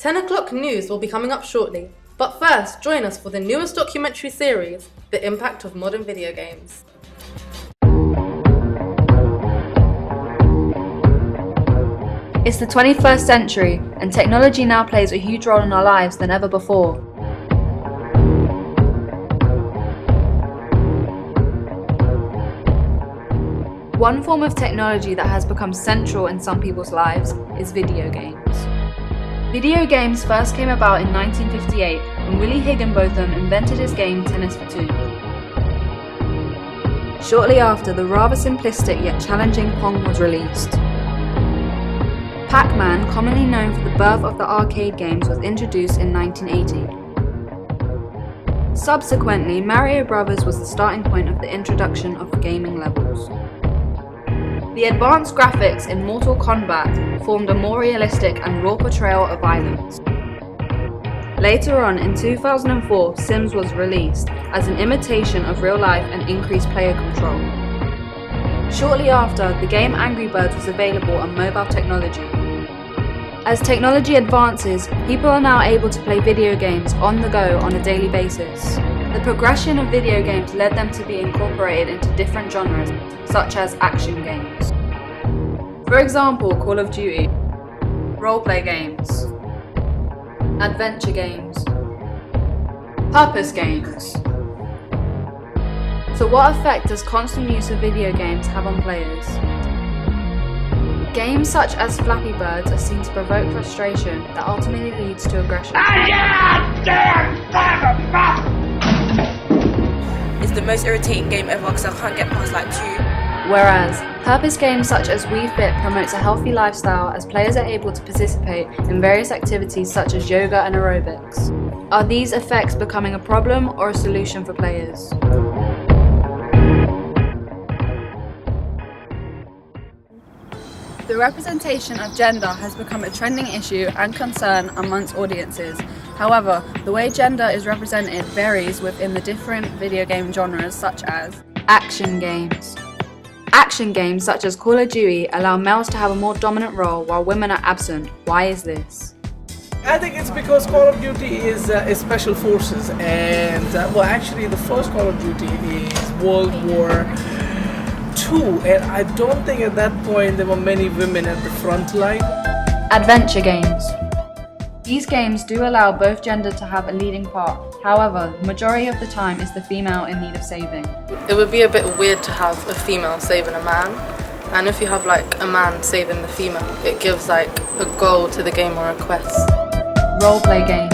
10 o'clock news will be coming up shortly, but first join us for the newest documentary series, The Impact of Modern Video Games. It's the 21st century, and technology now plays a huge role in our lives than ever before. One form of technology that has become central in some people's lives is video games. Video games first came about in 1958 when Willie Higginbotham invented his game Tennis for Two. Shortly after, the rather simplistic yet challenging Pong was released. Pac-Man, commonly known for the birth of the arcade games, was introduced in 1980. Subsequently, Mario Bros. Was the starting point of the introduction of gaming levels. The advanced graphics in Mortal Kombat formed a more realistic and raw portrayal of violence. Later on, in 2004, Sims was released as an imitation of real life and increased player control. Shortly after, the game Angry Birds was available on mobile technology. As technology advances, people are now able to play video games on the go on a daily basis. The progression of video games led them to be incorporated into different genres, such as action games. For example, Call of Duty, roleplay games, adventure games, purpose games. So what effect does constant use of video games have on players? Games such as Flappy Birds are seen to provoke frustration that ultimately leads to aggression. It's the most irritating game ever because I can't get past like 2. Whereas, purpose games such as Wii Fit promotes a healthy lifestyle as players are able to participate in various activities such as yoga and aerobics. Are these effects becoming a problem or a solution for players? The representation of gender has become a trending issue and concern amongst audiences. However, the way gender is represented varies within the different video game genres such as action games. Action games such as Call of Duty allow males to have a more dominant role while women are absent. Why is this? I think it's because Call of Duty is special forces, and actually the first Call of Duty is World War II, and I don't think at that point there were many women at the front line. Adventure games. These games do allow both gender to have a leading part. However, the majority of the time is the female in need of saving. It would be a bit weird to have a female saving a man, and if you have like a man saving the female, it gives like a goal to the game or a quest. Roleplay games.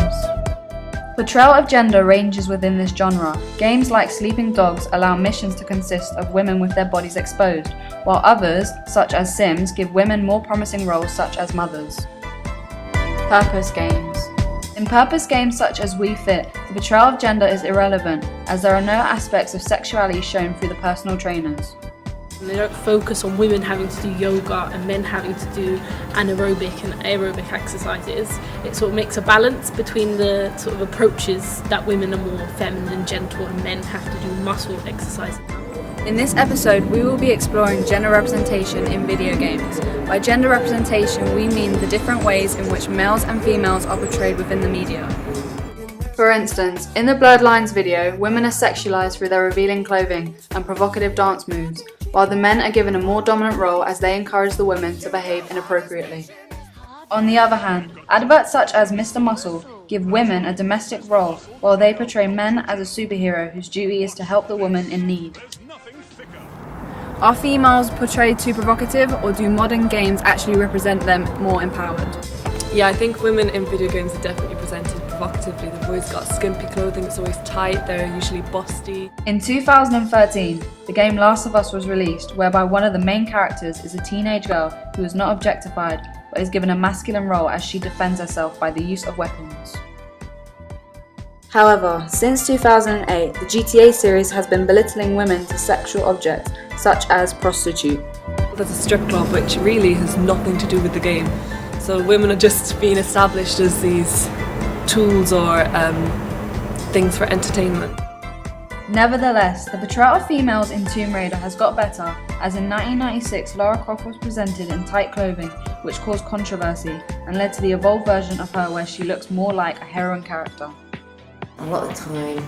Portrayal of gender ranges within this genre. Games like Sleeping Dogs allow missions to consist of women with their bodies exposed, while others, such as Sims, give women more promising roles such as mothers. Purpose games. In purpose games such as Wii Fit, the portrayal of gender is irrelevant, as there are no aspects of sexuality shown through the personal trainers. They don't focus on women having to do yoga and men having to do anaerobic and aerobic exercises. It sort of makes a balance between the sort of approaches that women are more feminine and gentle and men have to do muscle exercises. In this episode, we will be exploring gender representation in video games. By gender representation, we mean the different ways in which males and females are portrayed within the media. For instance, in the Bloodlines video, women are sexualized through their revealing clothing and provocative dance moves, while the men are given a more dominant role as they encourage the women to behave inappropriately. On the other hand, adverts such as Mr. Muscle give women a domestic role, while they portray men as a superhero whose duty is to help the woman in need. Are females portrayed too provocative, or do modern games actually represent them more empowered? Yeah, I think women in video games are definitely presented provocatively. They've always got skimpy clothing, it's always tight, they're usually busty. In 2013, the game Last of Us was released, whereby one of the main characters is a teenage girl who is not objectified, but is given a masculine role as she defends herself by the use of weapons. However, since 2008, the GTA series has been belittling women to sexual objects, such as prostitute. There's a strip club which really has nothing to do with the game. So women are just being established as these tools or things for entertainment. Nevertheless, the portrayal of females in Tomb Raider has got better, as in 1996 Lara Croft was presented in tight clothing, which caused controversy and led to the evolved version of her where she looks more like a heroine character. A lot of the time,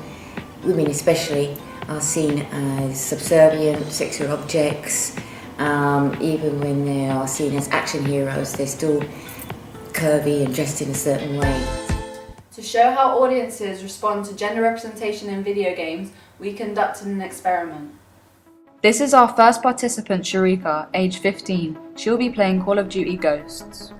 women especially are seen as subservient, sexual objects. Even when they are seen as action heroes, they're still curvy and dressed in a certain way. To show how audiences respond to gender representation in video games, we conducted an experiment. This is our first participant, Sharika, age 15. She'll be playing Call of Duty Ghosts.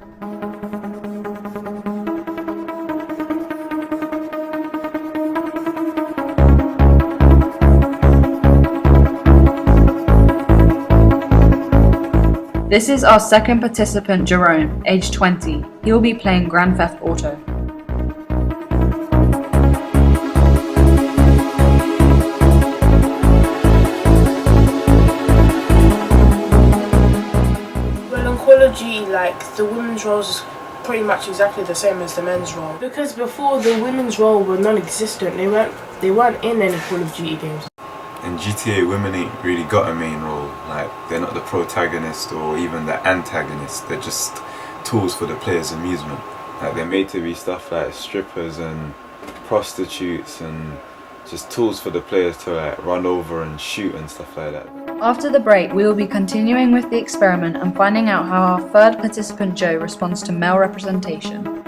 This is our second participant, Jerome, age 20. He will be playing Grand Theft Auto. Well, on Call of Duty, like, the women's roles is pretty much exactly the same as the men's role. Because before, the women's role were non-existent. They weren't in any Call of Duty games. In GTA, women ain't really got a main role. Like, they're not the protagonist or even the antagonist. They're just tools for the player's amusement. Like, they're made to be stuff like strippers and prostitutes and just tools for the players to like run over and shoot and stuff like that. After the break, we will be continuing with the experiment and finding out how our third participant, Joe, responds to male representation.